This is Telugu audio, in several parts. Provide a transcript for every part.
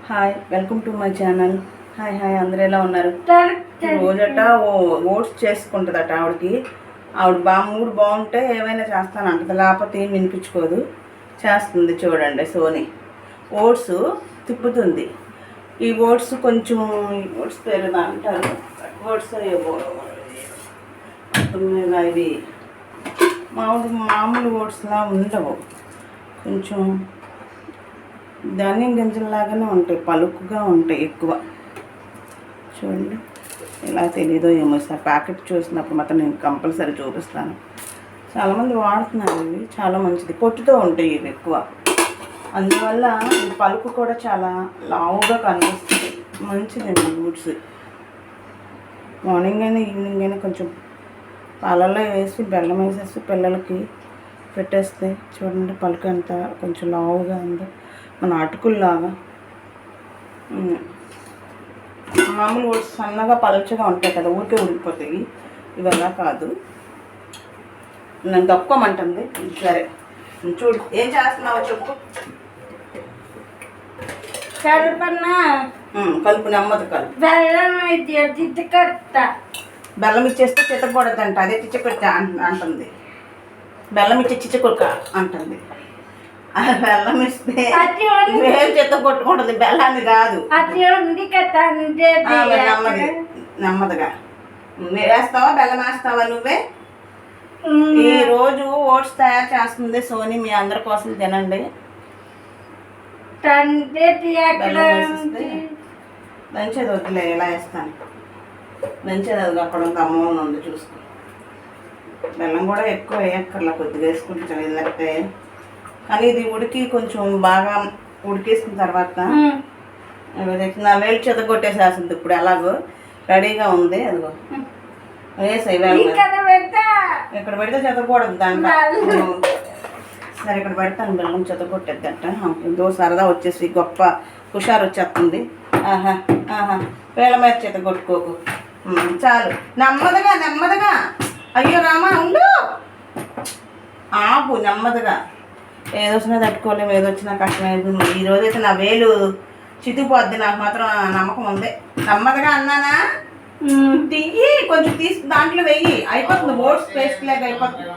Hi, welcome to my channel. Hi అందరూ ఎలా ఉన్నారు? రోజట ఓట్స్ చేసుకుంటుందట ఆవిడకి. ఆవిడ మూడు బాగుంటే ఏమైనా చేస్తాను అంటది, లేకపోతే ఏం వినిపించుకోదు. చేస్తుంది చూడండి. సోని ఓట్స్ తిప్పుతుంది. ఈ ఓట్స్ కొంచెం ఓట్స్ పేరు అంటారు. ఓట్స్ ఇవి మామూలు ఓట్స్లా ఉండవు, కొంచెం ధాన్యం గింజల్లాగానే ఉంటాయి, పలుకుగా ఉంటాయి ఎక్కువ. చూడండి, ఇలా తెలీదో ఏమో, సార్ ప్యాకెట్ చూసినప్పుడు మాత్రం నేను కంపల్సరీ చూపిస్తాను. చాలామంది వాడుతున్నారు. ఇవి చాలా మంచిది, పొట్టుతో ఉంటాయి ఇవి ఎక్కువ. అందువల్ల ఈ పలుకు కూడా చాలా లావుగా కనిపిస్తుంది. మంచిదండి ఓట్స్. మార్నింగ్ అయినా ఈవినింగ్ అయినా కొంచెం పాలల్లో వేసి బెల్లం వేసేసి పిల్లలకి పెట్టేస్తే చూడండి, పలుకు ఎంత కొంచెం లావుగా ఉందో, మన అటుకుల్లాగా. మామూలు ఓట్స్ సన్నగా పలుచగా ఉంటాయి కదా, ఊరికే ఉడికిపోతాయి. ఇవలా కాదు. నన్ను తక్కువమంటుంది. సరే చూడు, ఏం చేస్తున్నావో చెప్పు. కలుపు, నెమ్మది కలుపు. బెల్లం ఇచ్చేస్తే చిత్తకూడదంట, అదే చిచ్చకొట్ట అంటుంది. బెల్లం ఇచ్చే చిచ్చకొక్క అంటుంది. బెల్లం ఇస్తే వేలు చెత్త కొట్టుకుంటుంది, బెల్లాన్ని కాదు. నెమ్మదిగా వేస్తావా, బెల్లం వేస్తావా నువ్వే? ఈ రోజు ఓట్స్ తయారు చేస్తుంది సోని, మీ అందరి కోసం తినండి. మంచిది వద్దులే, ఎలా వేస్తాను మంచిది. అది అక్కడ ఉంది, అమ్మ ఉంది చూసుకో. బెల్లం కూడా ఎక్కువ వేయక్కర్లా, కొద్దిగా వేసుకుంటాం ఎందుకంటే. కానీ ఇది ఉడికి కొంచెం బాగా ఉడికేసిన తర్వాత నా వేలు చెదగొట్టేసేస్తుంది. ఇప్పుడు ఎలాగో రెడీగా ఉంది, అదిగో వేసాయి. ఇక్కడ పెడితే చెదకూడదు దాంట్లో. సరే, ఇక్కడ పెడతాను, బెల్లం చెదగొట్టేద్దంట. ఇదో సరదా వచ్చేసి గొప్ప హుషారు వచ్చేస్తుంది. వేళ మీద చెదగొట్టుకోకు, చాలు. నెమ్మదిగా నెమ్మదిగా. అయ్యో రామా, ఉండు, ఆపు, నెమ్మదిగా. ఏదొచ్చినా తట్టుకోలేము, ఏదొచ్చినా కష్టమైంది. ఈరోజైతే నా వేలు చితిపోద్ది, నాకు మాత్రం నమ్మకం ఉంది. నెమ్మదిగా అన్నానా, తీయి, కొంచెం తీసి దాంట్లో వెయ్యి, అయిపోతుంది. ఓట్స్ పేస్ట్ లాగా అయిపోతుంది.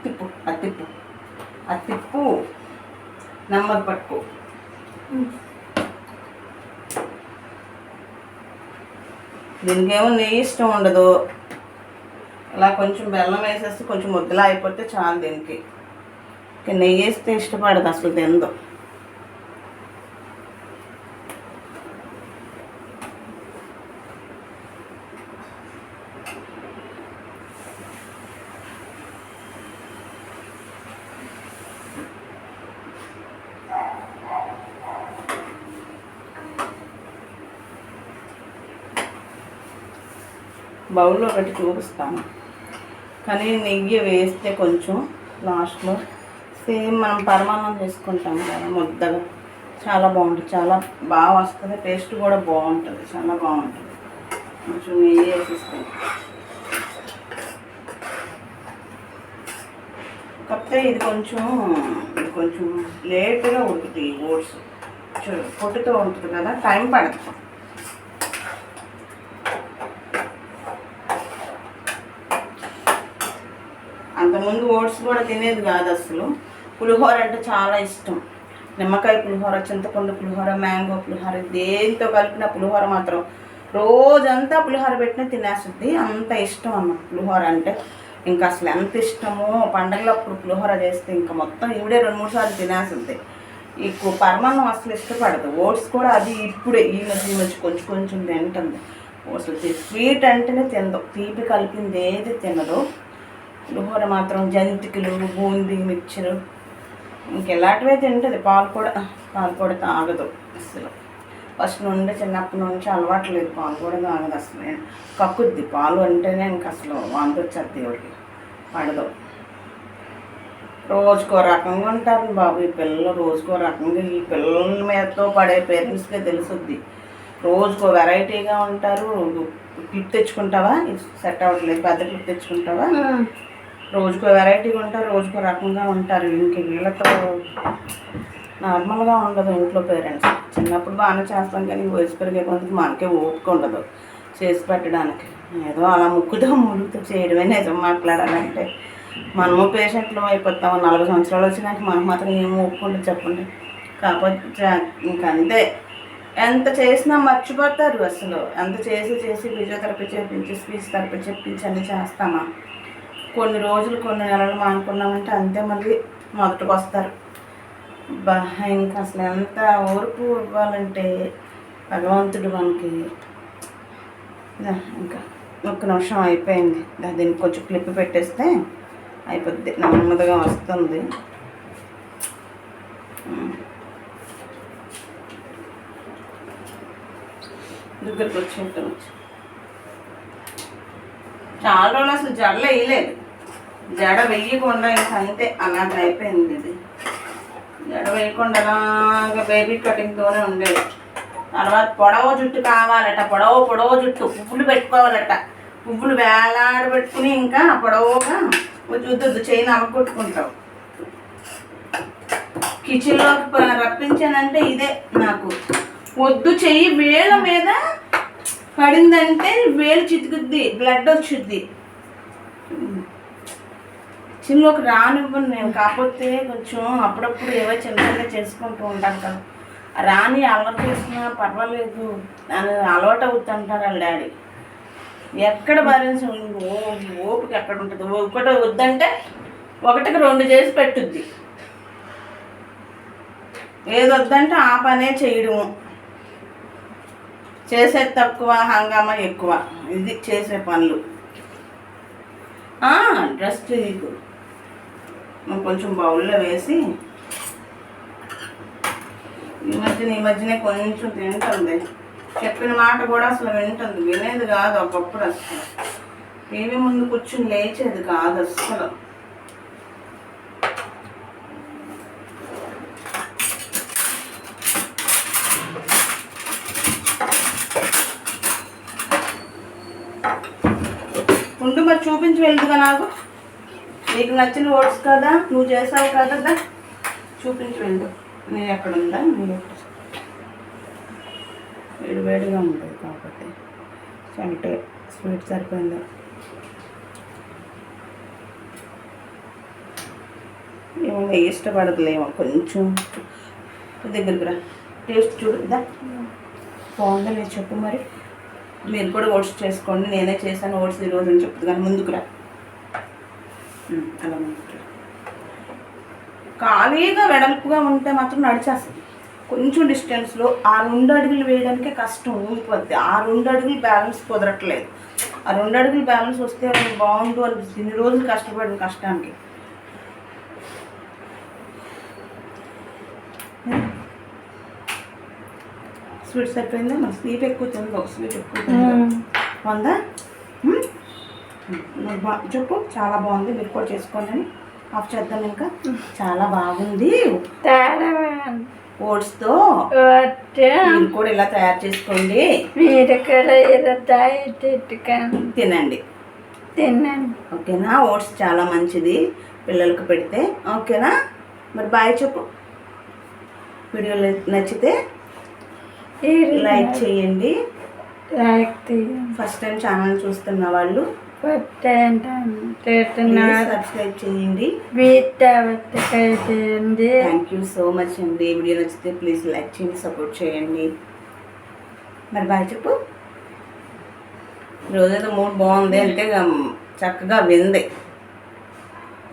తిప్పు, అది తిప్పు, అది తిప్పు, నెమ్మది పట్టుకో. దీనికేమో నెయ్యి ఇష్టం ఉండదు. అలా కొంచెం బెల్లం వేసేసి కొంచెం ముద్దలా అయిపోతే చాలు. దీనికి నెయ్యి వేస్తే ఇష్టపడదు, అసలు తిందు. బౌల్లో పెట్టి చూపిస్తాను, కానీ నెయ్యి వేస్తే కొంచెం లాస్ట్లో సేమ్ మనం పరమాన్నం చేసుకుంటాం కదా ముద్దగా, చాలా బాగుంటుంది, చాలా బాగా వస్తుంది. టేస్ట్ కూడా బాగుంటుంది, చాలా బాగుంటుంది. కొంచెం నెయ్యి వేసేస్తాను. కాకపోతే ఇది కొంచెం లేట్గా ఉడుకుతాయి ఓట్స్. చూడు, పొట్టుతో ఉంటుంది కదా, టైం పడుతుంది. అంతకుముందు ఓట్స్ కూడా తినేది కాదు అసలు. పులిహోర అంటే చాలా ఇష్టం. నిమ్మకాయ పులిహోర, చింతపండు పులిహోర, మ్యాంగో పులిహోర, దేంతో కలిపిన పులిహోర మాత్రం రోజంతా పులిహోర పెట్టినా తినేస్తుంది. అంత ఇష్టం అన్న పులిహోర అంటే. ఇంకా అసలు ఎంత ఇష్టమో, పండగలప్పుడు పులిహోర చేస్తే ఇంకా మొత్తం ఈవిడే 2-3 సార్లు తినేస్తుంది. ఈ పరమాన్నం అసలు ఇష్టపడదు. ఓట్స్ కూడా అది ఇప్పుడే ఈ మధ్య కొంచెం తింటుంది. అసలు స్వీట్ అంటేనే తినదు, తీపి కలిపింది ఏది తినదు. పులిహోర మాత్రం జంతికలు, బూందీ, మిక్చరు ఇంకెలాంటివే తింటుంది. పాలు కూడా తాగదు అసలు. ఫస్ట్ నుండి చిన్నప్పటి నుంచి అలవాటు లేదు, పాలు కూడా తాగదు అసలు. కక్కుద్ది, పాలు అంటేనే ఇంక అసలు వాంతి వచ్చేది, దేవుడికి పడదు. రోజుకో రకంగా ఉంటారు బాబు ఈ పిల్లలు, రోజుకో రకంగా. ఈ పిల్లల మీదతో పడే పేరెంట్స్కే తెలుసుద్ది. రోజుకో వెరైటీగా ఉంటారు. క్లిప్ తెచ్చుకుంటావా? సెట్ అవ్వట్లేదు, పెద్ద క్లిప్ తెచ్చుకుంటావా? రోజుకో వెరైటీగా ఉంటారు, రోజుకో రకంగా ఉంటారు. ఇంక వీళ్ళతో నార్మల్గా ఉండదు ఇంట్లో పేరెంట్స్. చిన్నప్పుడు బాగానే చేస్తాం కానీ వయసు పెరిగే కొందుకు మనకే ఓపిక ఉండదు చేసి పెట్టడానికి. ఏదో అలా ముక్కుతో ముడుగుతూ చేయడమే నిజం మాట్లాడాలంటే. మనము పేషెంట్లు అయిపోతాము. 40 సంవత్సరాలు వచ్చినాక మనకు మాత్రం ఏం ఒప్పుకుంటుంది చెప్పండి. కాకపోతే ఇంకంతే, ఎంత చేసినా మర్చిపోతారు అసలు. ఎంత చేసి ఫిజియోథెరపీ చేయించి స్పీచ్ థెరపీ చెప్పించి అన్నీ చేస్తామా, కొన్ని రోజులు కొన్ని నెలలు మానుకున్నామంటే అంతే మళ్ళీ మొదటికి వస్తారు. ఇంకా అసలు ఎంత ఓర్పు ఇవ్వాలంటే భగవంతుడు మనకి. ఇంకా 1 నిమిషం అయిపోయింది. దీనికి కొంచెం క్లిప్ పెట్టేస్తే అయిపోద్ది, నెమ్మదిగా వస్తుంది. దగ్గరకు వచ్చేటం చాలా రోజులు అసలు జడలు వేయలేదు. జడ వేయకుండా ఇంకా అంతే అలాగ అయిపోయింది. ఇది జడ వేయకుండా అలాగా బేబీ కటింగ్తోనే ఉండేది. తర్వాత పొడవ జుట్టు కావాలట, పొడవ జుట్టు, పువ్వులు పెట్టుకోవాలట. పువ్వులు వేలాడబెట్టుకుని ఇంకా పొడవుగా వద్దు చేయి నవ్వుకొట్టుకుంటావు. కిచెన్లోకి రప్పించానంటే ఇదే నాకు. వద్దు, చెయ్యి వేళ్ళ మీద పడిందంటే వేలు చితుకుద్ది, బ్లడ్ వచ్చుద్ది. కిచెన్లోకి రానివ్వను నేను. కాకపోతే కొంచెం అప్పుడప్పుడు ఏవో చిన్న చేసుకుంటూ ఉంటాను కదా. రాని అలవాటు చేసినా పర్వాలేదు అని అలవాటు అవుతుంటారు వాళ్ళ డాడీ. ఎక్కడ బ్యాలెన్స్ ఓపిక ఎక్కడ ఉంటుంది. ఒకటి వద్దంటే 1కి 2 చేసి పెట్టుద్ది. ఏది వద్దంటే ఆ పనే చేయడము. చేసేది తక్కువ, హంగామా ఎక్కువ. ఇది చేసే పనులు. డ్రెస్ చేయకు, కొంచెం బౌల్లో వేసి. ఈ మధ్యనే కొంచెం తింటుంది. చెప్పిన మాట కూడా అసలు వింటుంది. వినేది కాదు ఒకప్పుడు. అసలు టీవీ ముందు కూర్చుని లేచేది కాదు అసలు. ఉండు మరి చూపించి వెళ్తుందా నాకు. నీకు నచ్చిన ఓట్స్ కదా, నువ్వు చేసావు కదా, చూపించి వెళ్ళు. నేను ఎక్కడుందా, నేను వేడివేడిగా ఉంటుంది కాబట్టి. అంటే స్వీట్ సరిపోయిందా. ఏమన్నా ఇష్టపడదులేమో కొంచెం. దగ్గరికి రా, టేస్ట్ చూడుదా బాగుందా లేదు చెప్పు. మరి మీరు కూడా ఓట్స్ చేసుకోండి. నేనే చేశాను ఓట్స్ ఈరోజు అని చెప్తుంది కానీ ముందుకు రా. అలా ముందుకు రా. ఖాళీగా వెడల్పుగా ఉంటే మాత్రం నడిచేస్తుంది. కొంచెం డిస్టెన్స్లో ఆ 2 అడుగులు వేయడానికే కష్టం ఊగిపోద్ది. ఆ 2 అడుగులు బ్యాలెన్స్ కుదరట్లేదు. ఆ 2 అడుగులు బ్యాలెన్స్ వస్తే బాగుండు అనిపిస్తుంది. ఇన్ని రోజులు కష్టపడిన కష్టానికి. స్వీట్ సరిపోయిందా? మన స్వీట్ ఎక్కువ తింది. ఒక స్వీట్ ఎక్కువ ఉందా చెప్పు. చాలా బాగుంది, మీరు కూడా చేసుకోండి. ఆఫ్ చేద్దాం. ఇంకా చాలా బాగుంది. ఓట్స్తో మీరు కూడా ఇలా తయారు చేసుకోండి. మీరు కూడా తినండి. ఓకేనా? ఓట్స్ చాలా మంచిది పిల్లలకు పెడితే. ఓకేనా? మరి బాయ్ చెప్పు. వీడియో నచ్చితే లైక్ చేయండి. ఫస్ట్ టైం ఛానల్ చూస్తున్న వాళ్ళు సబ్స్క్రైబ్ చేయండి. థ్యాంక్ యూ సో మచ్ అండి. వీడియో నచ్చితే ప్లీజ్ లైక్ చేయండి, సపోర్ట్ చేయండి. మరి బాయ్ చెప్పు. రోజేదో మూడ్ బాగుంది అంటే చక్కగా వింది.